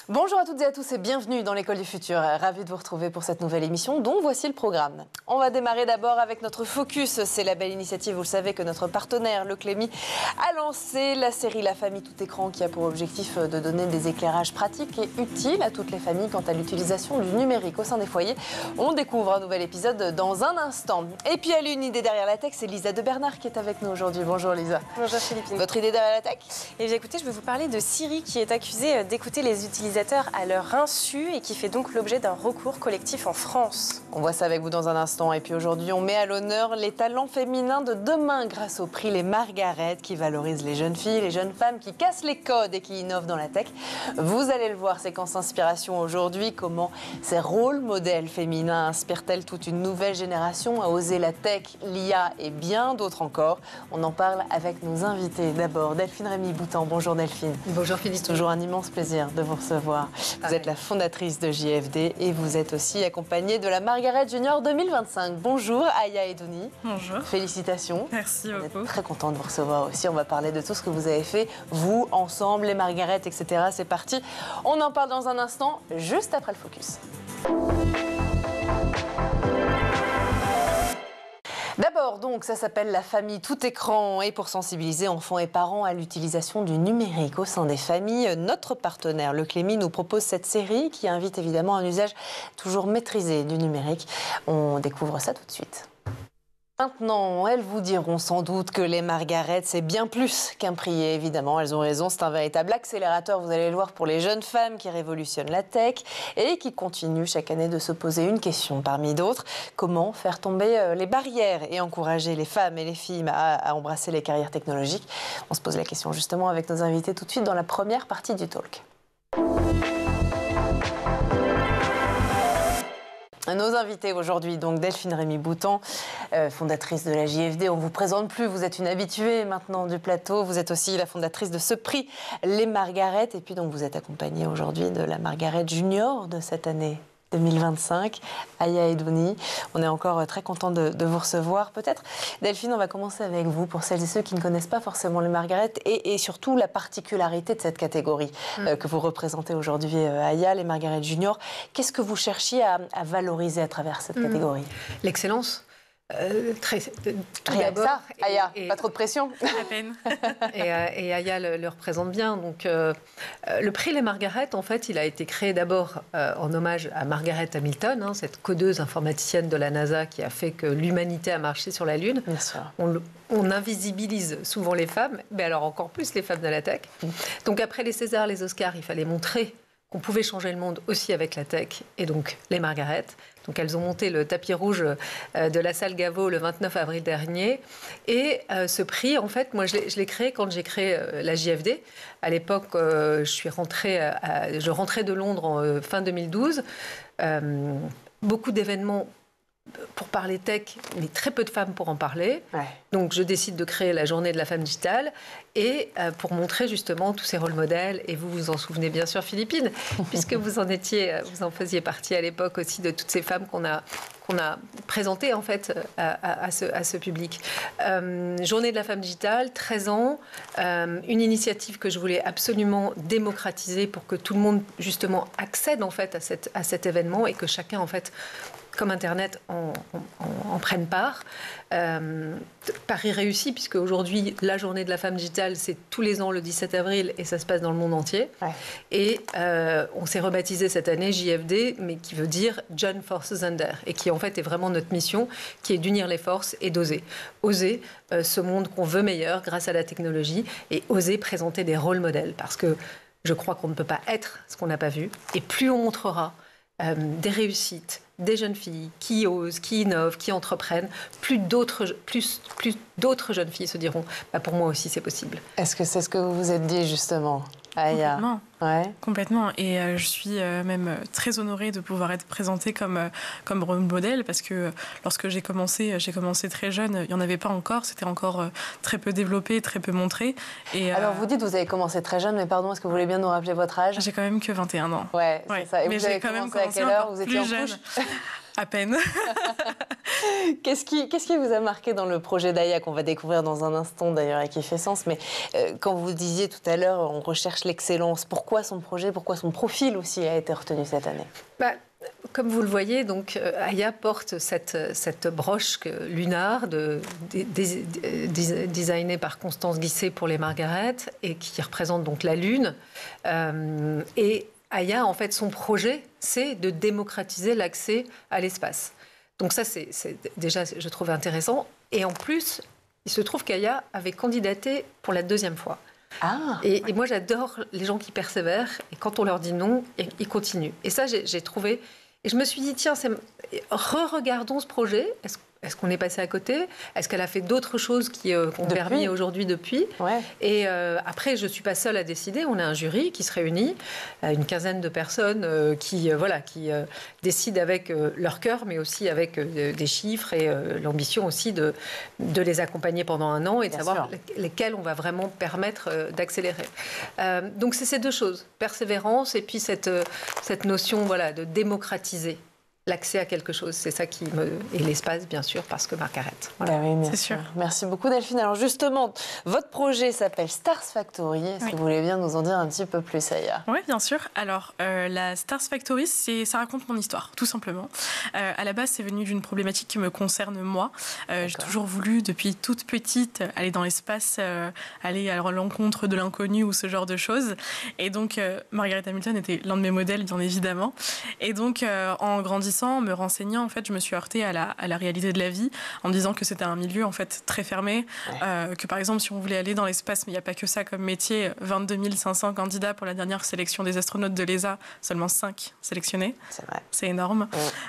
Bonjour à toutes et à tous et bienvenue dans l'École du Futur. Ravi de vous retrouver pour cette nouvelle émission dont voici le programme. On va démarrer d'abord avec notre focus. C'est la belle initiative, vous le savez, que notre partenaire, le Clémy, a lancé la série La famille tout écran qui a pour objectif de donner des éclairages pratiques et utiles à toutes les familles quant à l'utilisation du numérique au sein des foyers. On découvre un nouvel épisode dans un instant. Et puis elle a une idée derrière la tech, c'est Lisa de Bernard qui est avec nous aujourd'hui. Bonjour Lisa. Bonjour Philippine. Votre idée derrière la tech? Eh bien écoutez, je vais vous parler de Siri qui est accusée d'écouter les utilisateurs à leur insu et qui fait donc l'objet d'un recours collectif en France. On voit ça avec vous dans un instant. Et puis aujourd'hui, on met à l'honneur les talents féminins de demain grâce au prix Les Margaret qui valorise les jeunes filles, les jeunes femmes qui cassent les codes et qui innovent dans la tech. Vous allez le voir, séquence inspiration aujourd'hui. Comment ces rôles modèles féminins inspirent-elles toute une nouvelle génération à oser la tech, l'IA et bien d'autres encore. On en parle avec nos invités. D'abord, Delphine Rémy-Boutan. Bonjour Delphine. Bonjour Philippe. C'est toujours un immense plaisir de vous recevoir. Vous êtes la fondatrice de JFD et vous êtes aussi accompagnée de la Margaret Junior 2025. Bonjour Aya Edouni. Bonjour. Félicitations. Merci beaucoup. On est très content de vous recevoir aussi. On va parler de tout ce que vous avez fait, vous, ensemble, les Margaret, etc. C'est parti. On en parle dans un instant, juste après le focus. D'abord, donc, ça s'appelle La famille tout écran et pour sensibiliser enfants et parents à l'utilisation du numérique au sein des familles, notre partenaire, le Clémy, nous propose cette série qui invite évidemment un usage toujours maîtrisé du numérique. On découvre ça tout de suite. Maintenant, elles vous diront sans doute que les Margaret, c'est bien plus qu'un prix. Et évidemment, elles ont raison, c'est un véritable accélérateur, vous allez le voir, pour les jeunes femmes qui révolutionnent la tech et qui continuent chaque année de se poser une question parmi d'autres. Comment faire tomber les barrières et encourager les femmes et les filles à embrasser les carrières technologiques? On se pose la question justement avec nos invités tout de suite dans la première partie du talk. Nos invités aujourd'hui, donc Delphine Rémy-Boutan, fondatrice de la JFD. On ne vous présente plus, vous êtes une habituée maintenant du plateau. Vous êtes aussi la fondatrice de ce prix, Les Margaret. Et puis donc vous êtes accompagnée aujourd'hui de la Margaret Junior de cette année 2025, Aya Edouni. On est encore très content de vous recevoir. Peut-être, Delphine, on va commencer avec vous, pour celles et ceux qui ne connaissent pas forcément les Margaret et surtout la particularité de cette catégorie que vous représentez aujourd'hui, Aya, les Margaret Junior. Qu'est-ce que vous cherchiez à valoriser à travers cette catégorie? L'excellence. Rien que ça, Aya, pas trop de pression. À peine. Et Aya le représente bien. Donc, le prix Les Margaret, en fait, il a été créé d'abord en hommage à Margaret Hamilton, cette codeuse informaticienne de la NASA qui a fait que l'humanité a marché sur la Lune. Bien sûr. On invisibilise souvent les femmes, mais alors encore plus les femmes de la tech. Donc après les Césars, les Oscars, il fallait montrer qu'on pouvait changer le monde aussi avec la tech, et donc les Margaret. Donc elles ont monté le tapis rouge de la salle Gaveau le 29 avril dernier. Et ce prix, en fait, moi je l'ai créé quand j'ai créé la JFD. À l'époque, je rentrais de Londres en fin 2012. Beaucoup d'événements pour parler tech, mais très peu de femmes pour en parler. Ouais. Donc je décide de créer la journée de la femme digitale et pour montrer justement tous ces rôles modèles. Et vous vous en souvenez bien sûr, Philippine, puisque vous en faisiez partie à l'époque aussi de toutes ces femmes qu'on a présentées en fait à ce public. Journée de la femme digitale, 13 ans, une initiative que je voulais absolument démocratiser pour que tout le monde justement accède en fait à cet événement et que chacun en fait, comme Internet, en prennent part. Pari réussi, puisque aujourd'hui, la journée de la femme digitale, c'est tous les ans le 17 avril et ça se passe dans le monde entier. Ouais. Et on s'est rebaptisé cette année JFD, mais qui veut dire Join Forces Under, et qui en fait est vraiment notre mission, qui est d'unir les forces et d'oser. Oser ce monde qu'on veut meilleur grâce à la technologie et oser présenter des rôles modèles, parce que je crois qu'on ne peut pas être ce qu'on n'a pas vu. Et plus on montrera des réussites, des jeunes filles qui osent, qui innovent, qui entreprennent, plus d'autres jeunes filles se diront pour moi aussi c'est possible. Est-ce que c'est ce que vous vous êtes dit justement, Aya? Complètement. Ouais. Complètement. Et je suis même très honorée de pouvoir être présentée comme rôle modèle, parce que lorsque j'ai commencé très jeune, il n'y en avait pas encore, c'était encore très peu développé, très peu montré. Et, alors vous dites que vous avez commencé très jeune, mais pardon, est-ce que vous voulez bien nous rappeler votre âge? J'ai quand même que 21 ans. Ouais, c'est ça. Et mais vous avez j'ai quand même commencé à quelle heure? Vous étiez en couche? À peine. Qu'est-ce qui vous a marqué dans le projet d'Aya, qu'on va découvrir dans un instant d'ailleurs et qui fait sens, mais quand vous disiez tout à l'heure, on recherche l'excellence, pourquoi son projet, pourquoi son profil aussi a été retenu cette année? Comme vous le voyez, donc, Aya porte cette broche lunar designée par Constance Guisset pour les Margaret et qui représente donc la Lune. Et Aya, en fait, son projet, c'est de démocratiser l'accès à l'espace. Donc ça, c'est déjà, je trouve intéressant. Et en plus, il se trouve qu'Aya avait candidaté pour la 2e fois. Ah. Et moi, j'adore les gens qui persévèrent. Et quand on leur dit non, ils continuent. Et ça, j'ai trouvé... Et je me suis dit, tiens, re-regardons ce projet. Est-ce qu'on est passé à côté? Est-ce qu'elle a fait d'autres choses qui ont permis aujourd'hui depuis? Ouais. Et après, je ne suis pas seule à décider. On a un jury qui se réunit, une quinzaine de personnes qui décident avec leur cœur, mais aussi avec des chiffres et l'ambition aussi de les accompagner pendant un an et de savoir lesquels on va vraiment permettre d'accélérer. Donc, c'est ces deux choses, persévérance et puis cette notion de démocratiser l'accès à quelque chose, c'est ça qui et l'espace, bien sûr, parce que Margaret. Voilà. Oui, c'est sûr. Merci beaucoup, Delphine. Alors justement, votre projet s'appelle Stars Factory. Est-ce que vous voulez bien nous en dire un petit peu plus, Aya? Oui, bien sûr. Alors, la Stars Factory, ça raconte mon histoire, tout simplement. À la base, c'est venu d'une problématique qui me concerne moi. J'ai toujours voulu, depuis toute petite, aller dans l'espace, aller à l'encontre de l'inconnu ou ce genre de choses. Et donc, Margaret Hamilton était l'un de mes modèles, bien évidemment. Et donc, en grandissant, en me renseignant, en fait, je me suis heurtée à la réalité de la vie en me disant que c'était un milieu en fait très fermé, que par exemple si on voulait aller dans l'espace, mais il n'y a pas que ça comme métier, 22 500 candidats pour la dernière sélection des astronautes de l'ESA, seulement 5 sélectionnés. C'est vrai. C'est énorme.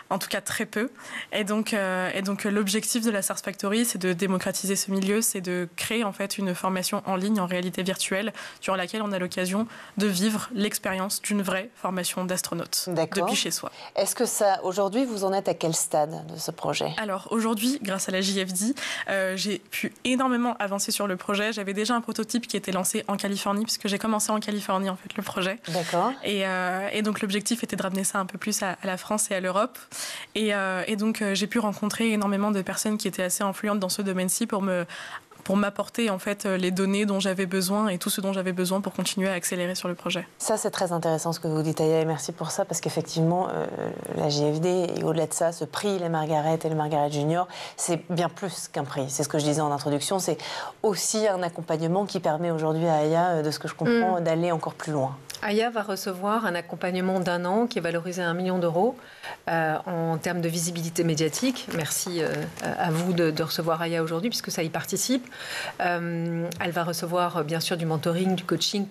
En tout cas très peu. Et donc l'objectif de la Stars Factory, c'est de démocratiser ce milieu, c'est de créer en fait une formation en ligne en réalité virtuelle sur laquelle on a l'occasion de vivre l'expérience d'une vraie formation d'astronaute depuis chez soi. Est-ce que ça, aujourd'hui, vous en êtes à quel stade de ce projet? Alors aujourd'hui, grâce à la JFD, j'ai pu énormément avancer sur le projet. J'avais déjà un prototype qui était lancé en Californie, puisque j'ai commencé en Californie en fait le projet. D'accord. Et donc l'objectif était de ramener ça un peu plus à la France et à l'Europe. Et donc j'ai pu rencontrer énormément de personnes qui étaient assez influentes dans ce domaine-ci pour m'apporter en fait les données dont j'avais besoin et tout ce dont j'avais besoin pour continuer à accélérer sur le projet. Ça, c'est très intéressant ce que vous dites, Aya, et merci pour ça, parce qu'effectivement, la JFD, et au-delà de ça, ce prix, les Margaret et le Margaret Junior, c'est bien plus qu'un prix. C'est ce que je disais en introduction, c'est aussi un accompagnement qui permet aujourd'hui à Aya, de ce que je comprends, d'aller encore plus loin. Aya va recevoir un accompagnement d'1 an qui est valorisé à 1 million d'euros en termes de visibilité médiatique. Merci à vous de recevoir Aya aujourd'hui puisque ça y participe. Elle va recevoir bien sûr du mentoring, du coaching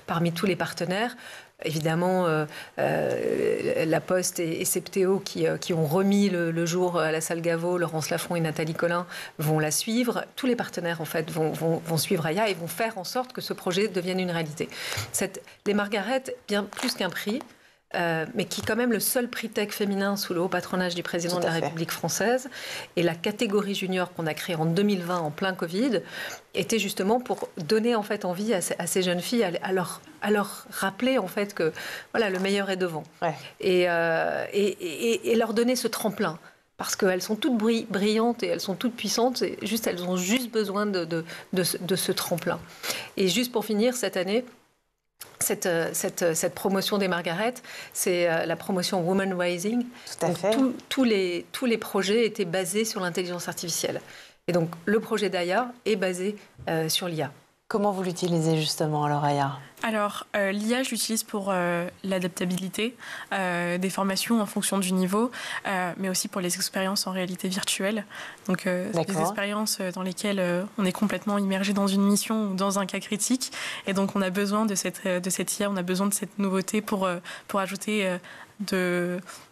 parmi tous les partenaires. Évidemment, La Poste et Septéo qui ont remis le jour à la salle Gaveau, Laurence Lafont et Nathalie Collin vont la suivre. Tous les partenaires en fait vont suivre Aya et vont faire en sorte que ce projet devienne une réalité. Les Margaret, bien plus qu'un prix, mais qui est quand même le seul prix tech féminin sous le haut patronage du président de la République française. Et la catégorie junior qu'on a créée en 2020 en plein Covid était justement pour donner en fait envie à ces jeunes filles à leur rappeler en fait que voilà, le meilleur est devant. Ouais. Et leur donner ce tremplin. Parce qu'elles sont toutes brillantes et elles sont toutes puissantes. Elles ont juste besoin de ce tremplin. Et juste pour finir, cette année, cette promotion des Margaret, c'est la promotion Women Rising. Tout à fait. Tous les projets étaient basés sur l'intelligence artificielle. Et donc, le projet d'Aya est basé sur l'IA. Comment vous l'utilisez justement, alors, Aya ? Alors, l'IA, je l'utilise pour l'adaptabilité des formations en fonction du niveau, mais aussi pour les expériences en réalité virtuelle. Donc, des expériences dans lesquelles on est complètement immergé dans une mission ou dans un cas critique. Et donc, on a besoin de cette IA, on a besoin de cette nouveauté pour ajouter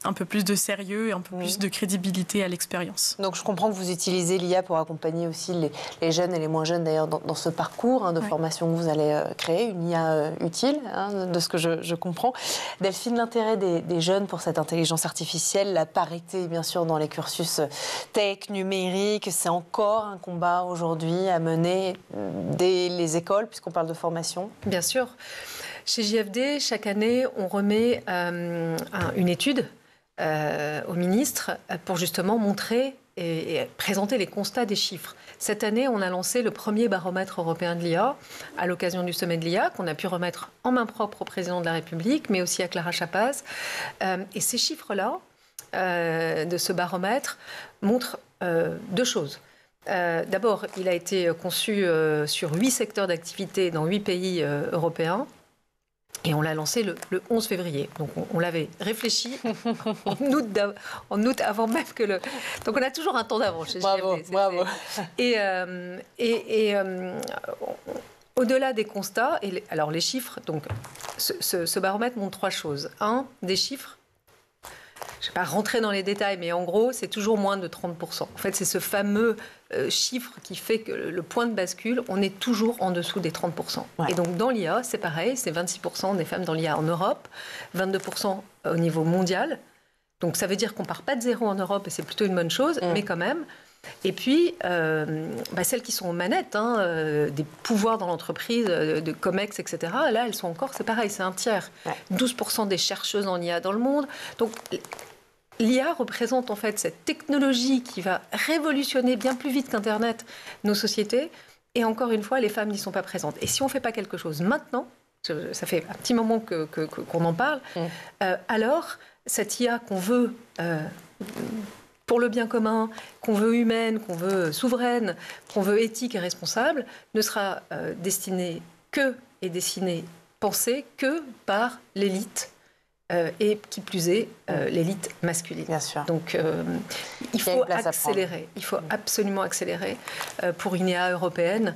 un peu plus de sérieux et un peu plus de crédibilité à l'expérience. Donc je comprends que vous utilisez l'IA pour accompagner aussi les jeunes et les moins jeunes d'ailleurs dans ce parcours de formation que vous allez créer, une IA utile, de ce que je comprends. Delphine, l'intérêt des jeunes pour cette intelligence artificielle, la parité bien sûr dans les cursus tech, numérique, c'est encore un combat aujourd'hui à mener dès les écoles puisqu'on parle de formation. Bien sûr. Chez JFD, chaque année, on remet une étude au ministre pour justement montrer et présenter les constats des chiffres. Cette année, on a lancé le premier baromètre européen de l'IA à l'occasion du sommet de l'IA qu'on a pu remettre en main propre au président de la République, mais aussi à Clara Chapaz. Et ces chiffres-là, de ce baromètre, montrent deux choses. D'abord, il a été conçu sur 8 secteurs d'activité dans 8 pays européens. Et on l'a lancé le 11 février. Donc on l'avait réfléchi en août avant même que le... Donc on a toujours un temps d'avance chez JFD. Bravo. Et au-delà des constats, alors les chiffres, donc ce baromètre montre 3 choses. Un, des chiffres. Je ne vais pas rentrer dans les détails, mais en gros, c'est toujours moins de 30%. En fait, c'est ce fameux chiffre qui fait que le point de bascule, on est toujours en dessous des 30%. Ouais. Et donc, dans l'IA, c'est pareil, c'est 26% des femmes dans l'IA en Europe, 22% au niveau mondial. Donc, ça veut dire qu'on ne part pas de zéro en Europe, et c'est plutôt une bonne chose, mais quand même. Et puis, celles qui sont aux manettes, des pouvoirs dans l'entreprise, de COMEX, etc., là, elles sont encore, c'est pareil, c'est un tiers. Ouais. 12% des chercheuses en IA dans le monde. Donc, l'IA représente en fait cette technologie qui va révolutionner bien plus vite qu'Internet nos sociétés. Et encore une fois, les femmes n'y sont pas présentes. Et si on ne fait pas quelque chose maintenant, ça fait un petit moment qu'on en parle, alors cette IA qu'on veut... pour le bien commun, qu'on veut humaine, qu'on veut souveraine, qu'on veut éthique et responsable, ne sera destinée pensée que par l'élite, et qui plus est, l'élite masculine. Bien sûr. Donc il faut accélérer, il faut absolument accélérer pour une IA européenne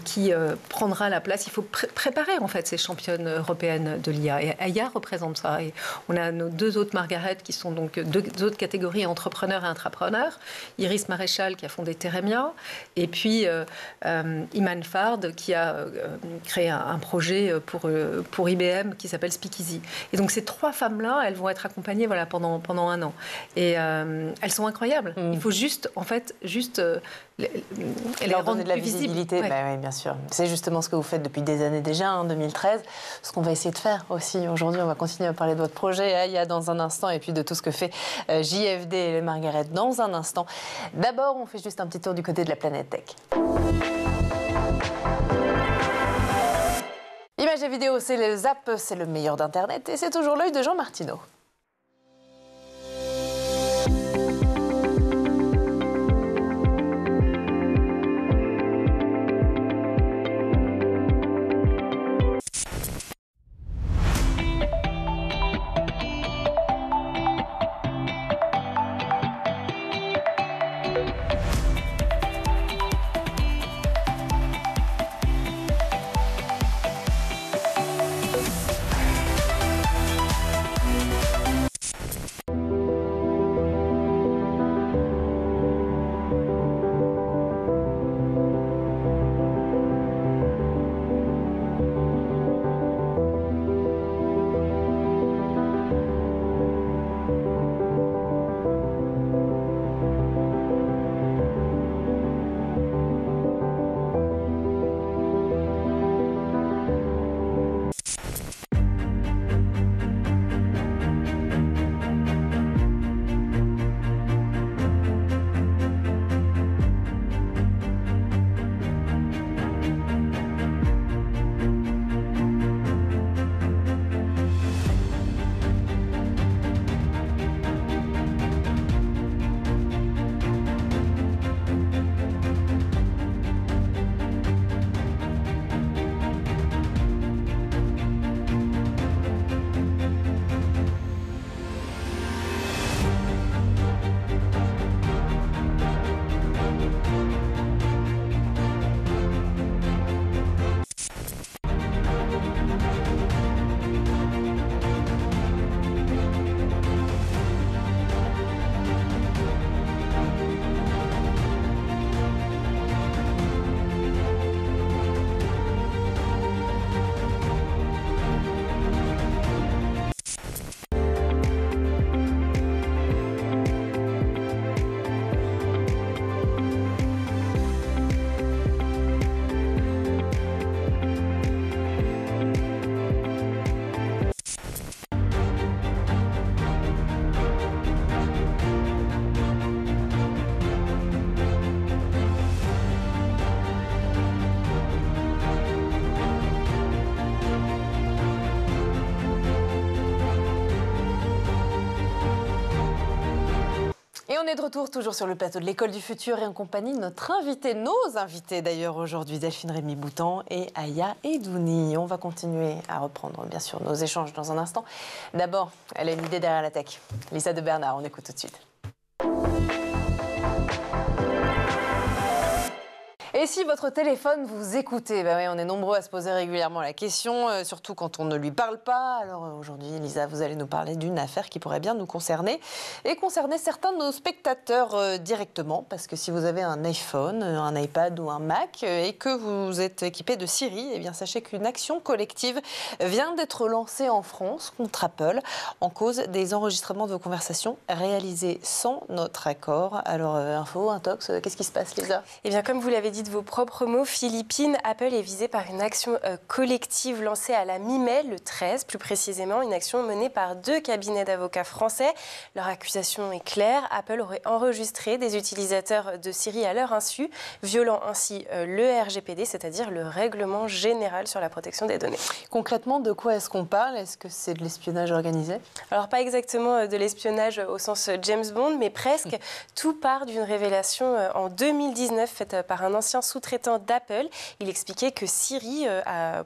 qui prendra la place. Il faut préparer en fait ces championnes européennes de l'IA. Et IA représente ça. Et on a nos 2 autres Margaret qui sont donc 2 autres catégories, entrepreneurs et intrapreneurs. Iris Maréchal qui a fondé Teremia, et puis Iman Fard qui a créé un projet pour IBM qui s'appelle Speakeasy. Et donc ces 3 femmes-là, elles vont être accompagnées pendant 1 an. Et elles sont incroyables. Il faut juste leur donner de la visibilité. Ouais. Oui, bien sûr. C'est justement ce que vous faites depuis des années déjà, 2013. Ce qu'on va essayer de faire aussi aujourd'hui, on va continuer à parler de votre projet Aya dans un instant, et puis de tout ce que fait JFD et les Margaret dans un instant. D'abord, on fait juste un petit tour du côté de la planète tech. Images et vidéos, c'est les apps, c'est le meilleur d'Internet, et c'est toujours l'œil de Jean Martineau. on est de retour toujours sur le plateau de l'École du Futur et en compagnie de notre invité, nos invités d'ailleurs aujourd'hui, Delphine Rémy-Boutan et Aya Edouni. On va continuer à reprendre bien sûr nos échanges dans un instant. D'abord, elle a une idée derrière la tech. Lisa de Bernard, on écoute tout de suite. Et si votre téléphone vous écoutez, ben oui, on est nombreux à se poser régulièrement la question, surtout quand on ne lui parle pas. Alors aujourd'hui, Lisa, vous allez nous parler d'une affaire qui pourrait bien nous concerner et concerner certains de nos spectateurs directement. Parce que si vous avez un iPhone, un iPad ou un Mac et que vous êtes équipé de Siri, eh bien sachez qu'une action collective vient d'être lancée en France contre Apple en cause des enregistrements de vos conversations réalisés sans notre accord. Alors, info, intox, qu'est-ce qui se passe, Lisa ? Eh bien, comme vous l'avez dit de vos propres mots, Philippines, Apple est visée par une action collective lancée à la mi-mai, le 13 plus précisément, une action menée par 2 cabinets d'avocats français. Leur accusation est claire, Apple aurait enregistré des utilisateurs de Siri à leur insu, violant ainsi le RGPD, c'est-à-dire le Règlement général sur la protection des données. Concrètement, de quoi est-ce qu'on parle ? Est-ce que c'est de l'espionnage organisé ? Alors, pas exactement de l'espionnage au sens James Bond, mais presque. Tout part d'une révélation en 2019 faite par un ancien sous-traitant d'Apple. Il expliquait que Siri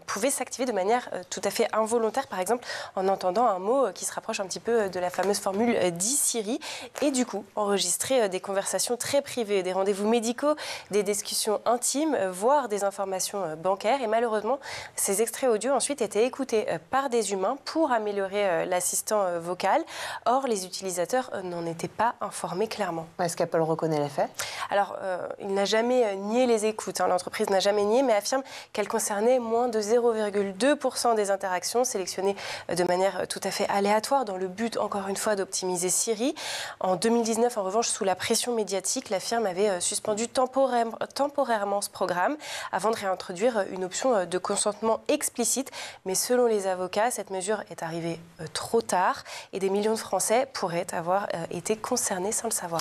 pouvait s'activer de manière tout à fait involontaire, par exemple en entendant un mot qui se rapproche un petit peu de la fameuse formule « dis Siri » et du coup enregistrer des conversations très privées, des rendez-vous médicaux, des discussions intimes, voire des informations bancaires. Et malheureusement, ces extraits audio ensuite étaient écoutés par des humains pour améliorer l'assistant vocal. Or, les utilisateurs n'en étaient pas informés clairement. Est-ce qu'Apple reconnaît les faits ? Alors, il n'a jamais nié les écoutes. L'entreprise n'a jamais nié, mais affirme qu'elle concernait moins de 0,2% des interactions sélectionnées de manière tout à fait aléatoire dans le but, encore une fois, d'optimiser Siri. En 2019, en revanche, sous la pression médiatique, la firme avait suspendu temporairement ce programme avant de réintroduire une option de consentement explicite. Mais selon les avocats, cette mesure est arrivée trop tard et des millions de Français pourraient avoir été concernés sans le savoir.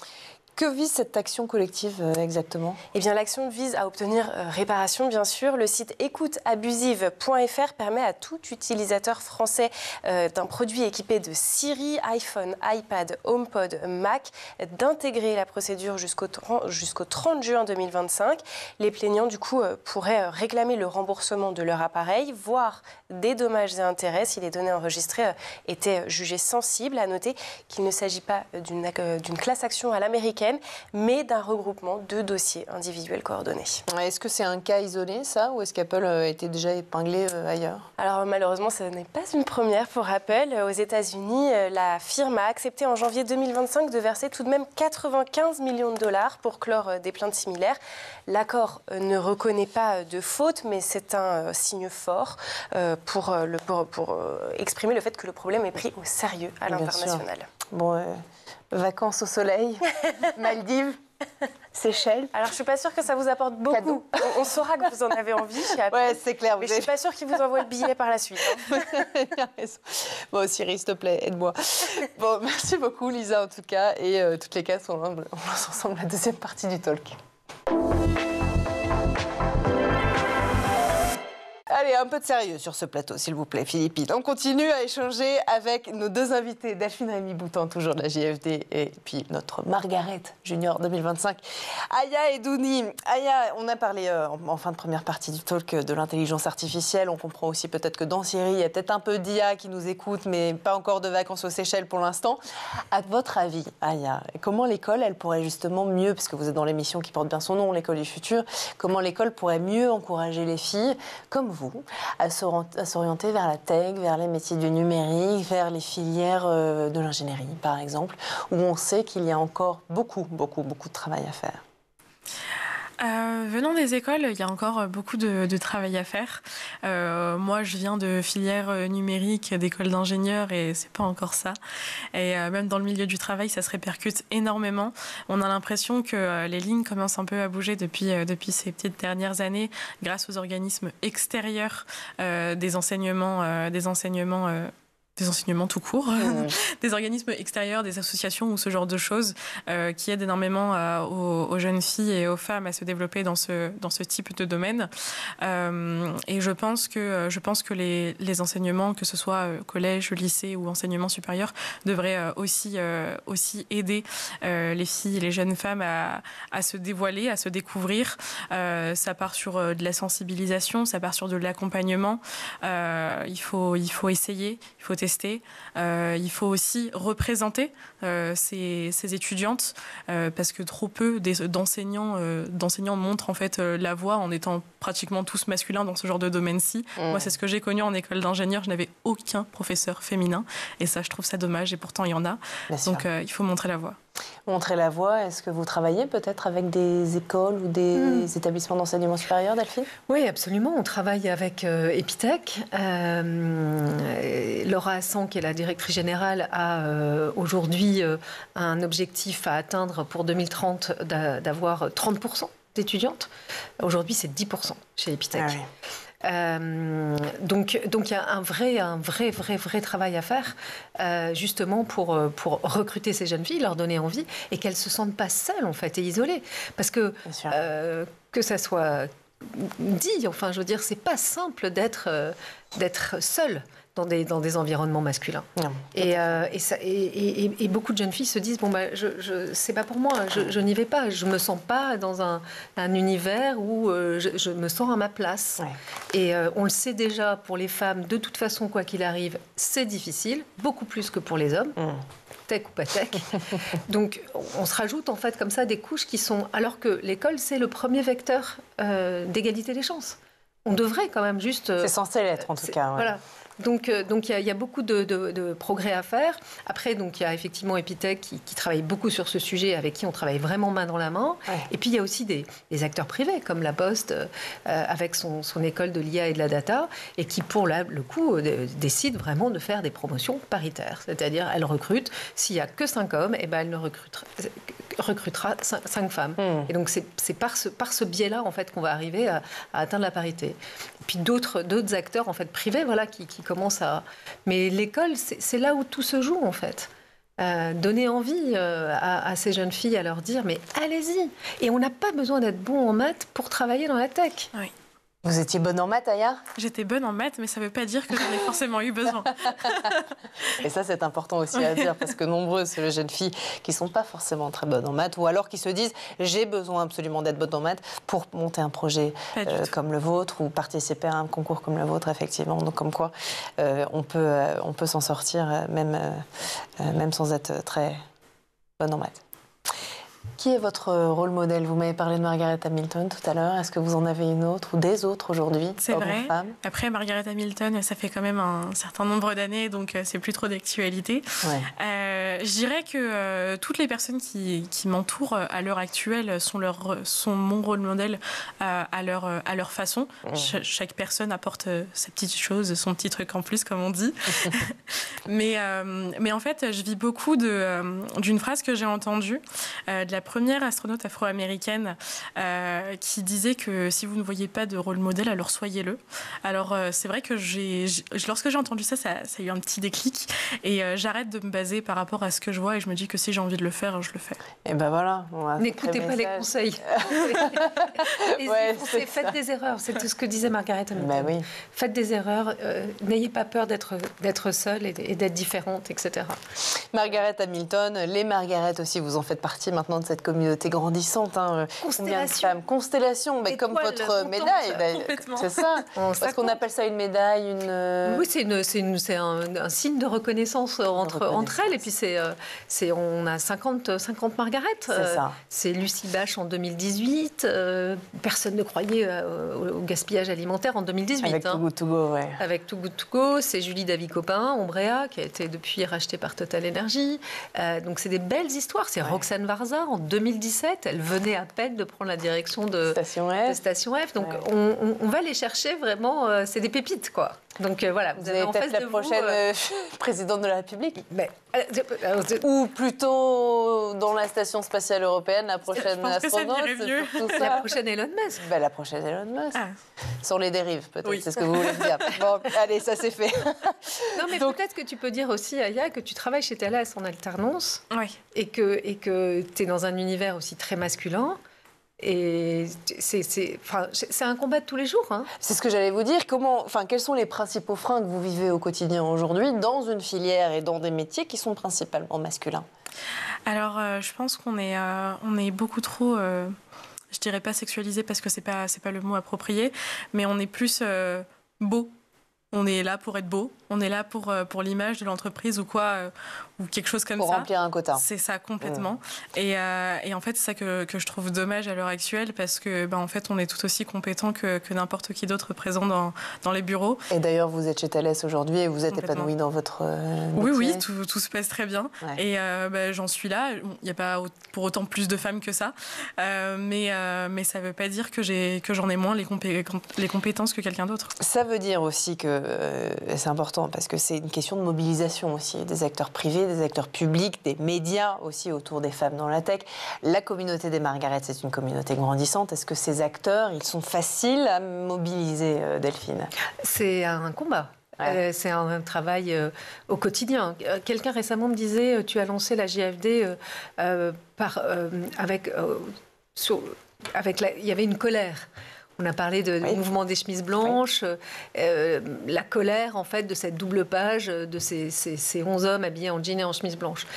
Que vise cette action collective exactement ? Eh bien, l'action vise à obtenir réparation, bien sûr. Le site écouteabusive.fr permet à tout utilisateur français d'un produit équipé de Siri, iPhone, iPad, HomePod, Mac d'intégrer la procédure jusqu'au 30 juin 2025. Les plaignants, du coup, pourraient réclamer le remboursement de leur appareil, voire des dommages et intérêts si les données enregistrées étaient jugées sensibles. À noter qu'il ne s'agit pas d'une classe action à l'américaine, mais d'un regroupement de dossiers individuels coordonnés. Est-ce que c'est un cas isolé, ça, ou est-ce qu'Apple était déjà épinglé ailleurs ? Alors malheureusement, ce n'est pas une première pour Apple. Aux États-Unis, la firme a accepté en janvier 2025 de verser tout de même 95 millions de dollars pour clore des plaintes similaires. L'accord ne reconnaît pas de faute, mais c'est un signe fort pour exprimer le fait que le problème est pris au sérieux à l'international. Bon, vacances au soleil, Maldives, Seychelles. Alors, je ne suis pas sûre que ça vous apporte beaucoup. On saura que vous en avez envie chez Apple. Ouais, c'est clair. Mais je ne suis pas sûre qu'ils vous envoient le billet par la suite. Bon, Siri, s'il te plaît, aide-moi. Bon, merci beaucoup, Lisa, en tout cas. Et toutes les cases, on lance ensemble la deuxième partie du talk. Allez, un peu de sérieux sur ce plateau, s'il vous plaît, Philippine. On continue à échanger avec nos 2 invités, Delphine Rémy-Boutan, toujours de la JFD, et puis notre Margaret Junior 2025, Aya Edouni. Aya, on a parlé en fin de première partie du talk de l'intelligence artificielle. On comprend aussi peut-être que dans Siri, il y a peut-être un peu d'IA qui nous écoute, mais pas encore de vacances aux Seychelles pour l'instant. À votre avis, Aya, comment l'école, elle pourrait justement mieux, parce que vous êtes dans l'émission qui porte bien son nom, l'École du Futur, comment l'école pourrait mieux encourager les filles, comme vous, à s'orienter vers la tech, vers les métiers du numérique, vers les filières de l'ingénierie, par exemple, où on sait qu'il y a encore beaucoup de travail à faire. Venant des écoles, il y a encore beaucoup de travail à faire. Moi, je viens de filière numérique, d'école d'ingénieurs, et c'est pas encore ça. Et même dans le milieu du travail, ça se répercute énormément. On a l'impression que les lignes commencent un peu à bouger depuis ces petites dernières années, grâce aux organismes extérieurs des enseignements des enseignements tout court, des organismes extérieurs, des associations ou ce genre de choses qui aident énormément aux jeunes filles et aux femmes à se développer dans ce type de domaine. Et je pense que les enseignements, que ce soit collège, lycée ou enseignement supérieur, devraient aussi aider les filles et les jeunes femmes à se dévoiler, à se découvrir. Ça part sur de la sensibilisation, ça part sur de l'accompagnement. Il faut essayer, il faut tester. Il faut aussi représenter ces étudiantes parce que trop peu d'enseignants montrent en fait la voie en étant pratiquement tous masculins dans ce genre de domaine-ci. Moi, c'est ce que j'ai connu en école d'ingénieur. Je n'avais aucun professeur féminin et ça, je trouve ça dommage et pourtant, il y en a. Donc, il faut montrer la voie. Montrer la voie, est-ce que vous travaillez peut-être avec des écoles ou des établissements d'enseignement supérieur, Delphine? Oui, absolument. On travaille avec Epitech. Laura Hassan, qui est la directrice générale, a aujourd'hui un objectif à atteindre pour 2030 d'avoir 30% d'étudiantes. Aujourd'hui, c'est 10% chez Epitech. Ah oui. Donc il y a un vrai travail à faire justement pour recruter ces jeunes filles, leur donner envie et qu'elles se sentent pas seules en fait et isolées, parce que ça soit dit, enfin je veux dire, c'est pas simple d'être seule dans des environnements masculins. Non, et beaucoup de jeunes filles se disent c'est pas pour moi, je n'y vais pas, je me sens pas dans un univers où je me sens à ma place. Ouais. Et on le sait déjà, pour les femmes, de toute façon, quoi qu'il arrive, c'est difficile, beaucoup plus que pour les hommes. Tech ou pas tech. Donc, on se rajoute en fait comme ça des couches qui sont... Alors que l'école, c'est le premier vecteur d'égalité des chances. On devrait quand même juste... C'est censé l'être, en tout cas. Ouais. Voilà. Donc il y a beaucoup de progrès à faire. Après, donc il y a effectivement Epitech qui travaille beaucoup sur ce sujet, avec qui on travaille vraiment main dans la main. Ouais. Et puis il y a aussi des acteurs privés comme La Poste avec son école de l'IA et de la data, et qui pour le coup décide vraiment de faire des promotions paritaires. C'est-à-dire elle recrute, s'il n'y a que 5 hommes, et ben elle ne recrutera 5 femmes. Et donc c'est par ce biais-là en fait qu'on va arriver à atteindre la parité. Et puis d'autres acteurs en fait privés, voilà, qui commencent à... Mais l'école, c'est là où tout se joue en fait. Donner envie à ces jeunes filles, à leur dire mais allez-y. Et on n'a pas besoin d'être bon en maths pour travailler dans la tech. Oui. Vous étiez bonne en maths, Aya? J'étais bonne en maths, mais ça ne veut pas dire que j'en ai forcément eu besoin. Et ça, c'est important aussi à dire, parce que nombreuses les jeunes filles qui ne sont pas forcément très bonnes en maths, ou alors qui se disent « j'ai besoin absolument d'être bonne en maths pour monter un projet comme le vôtre, ou participer à un concours comme le vôtre, effectivement ». Donc comme quoi, on peut s'en sortir même sans être très bonne en maths. Qui est votre rôle modèle? Vous m'avez parlé de Margaret Hamilton tout à l'heure. Est-ce que vous en avez une autre ou des autres aujourd'hui? C'est vrai. Après, Margaret Hamilton, ça fait quand même un certain nombre d'années, donc c'est plus trop d'actualité. Ouais. Je dirais que toutes les personnes qui m'entourent à l'heure actuelle sont mon rôle modèle à leur façon. Chaque personne apporte sa petite chose, son petit truc en plus, comme on dit. mais en fait, je vis beaucoup d'une phrase que j'ai entendue de la première astronaute afro-américaine qui disait que si vous ne voyez pas de rôle modèle, alors soyez-le. Alors c'est vrai que lorsque j'ai entendu ça a eu un petit déclic, et j'arrête de me baser par rapport à ce que je vois, et je me dis que si j'ai envie de le faire, je le fais. Et ben voilà. N'écoutez pas les conseils. Faites des erreurs, c'est tout ce que disait Margaret Hamilton. Ben oui. Faites des erreurs, n'ayez pas peur d'être seule et d'être différente, etc. Margaret Hamilton, les Margaret aussi, vous en faites partie maintenant de cette communauté grandissante. Constellation, comme votre médaille. C'est ça. Parce qu'on appelle ça une médaille, Oui, c'est un signe de reconnaissance entre elles. Et puis on a 50 Margaret. C'est ça. C'est Lucie Bache en 2018. Personne ne croyait au gaspillage alimentaire en 2018. Avec Too Good To Go, ouais. Avec Too Good To Go, c'est Julie Davy-Copin, Ombrea, qui a été depuis rachetée par Total Energy. Donc c'est des belles histoires. C'est Roxane Varza en 2017. Elle venait à peine de prendre la direction de Station F. Donc on va les chercher vraiment. C'est des pépites, quoi. Donc voilà, vous avez peut-être la prochaine présidente de la République. Ou plutôt dans la station spatiale européenne, la prochaine Je pense que ça astronaute, irait mieux. c'est surtout ça. La prochaine Elon Musk. Ben, la prochaine Elon Musk. Ah. Sur les dérives, peut-être, Oui. c'est ce que vous voulez dire. Bon, allez, ça c'est fait. Non, mais peut-être que tu peux dire aussi, Aya, que tu travailles chez Thales en alternance Oui. et que tu es dans un univers aussi très masculin. Et c'est un combat de tous les jours. Hein. C'est ce que j'allais vous dire. Quels sont les principaux freins que vous vivez au quotidien aujourd'hui dans une filière et dans des métiers qui sont principalement masculins? Alors, je pense qu'on est beaucoup trop, je dirais pas sexualisé parce que c'est pas le mot approprié, mais on est plus beau. On est là pour être beau, on est là pour l'image de l'entreprise ou quoi, ou quelque chose comme ça. Pour remplir un quota. C'est ça, complètement. Et en fait, c'est ça que je trouve dommage à l'heure actuelle parce que, en fait, on est tout aussi compétent que n'importe qui d'autre présent dans les bureaux. Et d'ailleurs, vous êtes chez Thales aujourd'hui et vous êtes épanoui dans votre métier. Oui, tout se passe très bien. Ouais. Et j'en suis là. Il n'y a pas pour autant plus de femmes que ça. Mais ça ne veut pas dire que j'en ai moins les compétences que quelqu'un d'autre. Ça veut dire aussi que c'est important parce que c'est une question de mobilisation aussi des acteurs privés, des acteurs publics, des médias aussi autour des femmes dans la tech. La communauté des Margaret, c'est une communauté grandissante. Est-ce que ces acteurs, ils sont faciles à mobiliser, Delphine? C'est un combat. Ouais. C'est un travail au quotidien. Quelqu'un récemment me disait, tu as lancé la JFD il y avait une colère. On a parlé du mouvement des chemises blanches, la colère en fait de cette double page de ces 11 hommes habillés en jean et en chemise blanche.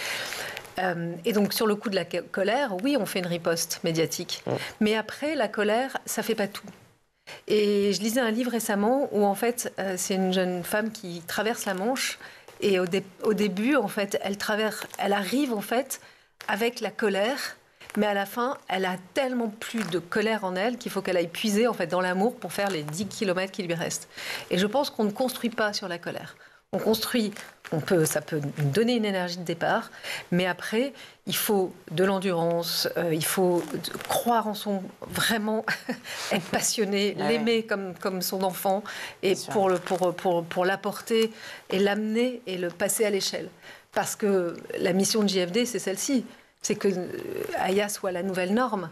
Et donc sur le coup de la colère, oui, on fait une riposte médiatique. Mais après, la colère, ça fait pas tout. Et je lisais un livre récemment où en fait, c'est une jeune femme qui traverse la Manche et au début, en fait, elle arrive en fait avec la colère. Mais à la fin, elle a tellement plus de colère en elle qu'il faut qu'elle aille puiser en fait, dans l'amour pour faire les 10 kilomètres qui lui restent. Et je pense qu'on ne construit pas sur la colère. On construit, ça peut nous donner une énergie de départ, mais après, il faut de l'endurance, il faut croire en vraiment être passionné, l'aimer comme son enfant, et pour l'apporter et l'amener et le passer à l'échelle. Parce que la mission de JFD, c'est celle-ci. C'est que Aya soit la nouvelle norme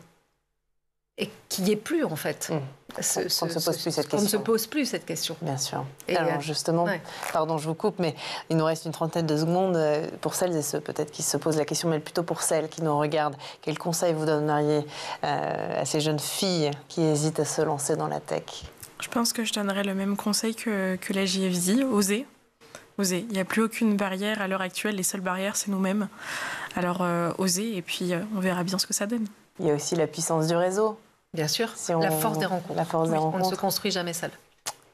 et qu'il n'y ait plus, en fait. On ne se pose plus cette question. On ne se pose plus cette question. Bien sûr. Et alors, justement, pardon, je vous coupe, mais il nous reste une trentaine de secondes pour celles et ceux, peut-être, qui se posent la question, mais plutôt pour celles qui nous regardent. Quel conseil vous donneriez à ces jeunes filles qui hésitent à se lancer dans la tech? Je pense que je donnerais le même conseil que la JFD, oser. Oser. Il n'y a plus aucune barrière à l'heure actuelle. Les seules barrières, c'est nous-mêmes. Alors, oser, et puis on verra bien ce que ça donne. Il y a aussi la puissance du réseau. Bien sûr, la force des rencontres. La force des rencontres. On ne se construit jamais seul.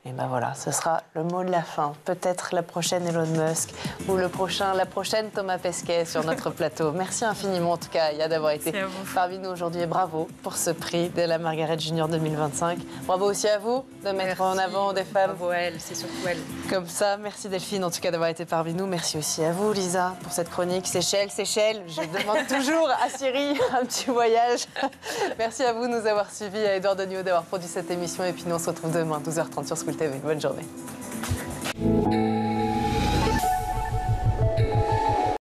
Et ben voilà, ce sera le mot de la fin. Peut-être la prochaine Elon Musk ou la prochaine Thomas Pesquet sur notre plateau. Merci infiniment en tout cas, Aya, d'avoir été parmi nous aujourd'hui. Et bravo pour ce prix de la Margaret Junior 2025. Bravo aussi à vous de mettre en avant des femmes. Bravo elle, c'est surtout elle. Comme ça, merci Delphine en tout cas d'avoir été parmi nous. Merci aussi à vous Lisa pour cette chronique. Seychelles. Je demande toujours à Cyril un petit voyage. Merci à vous de nous avoir suivis, à Edouard Degnaud d'avoir produit cette émission. Et puis nous on se retrouve demain 12h30 sur School TV. Bonne journée.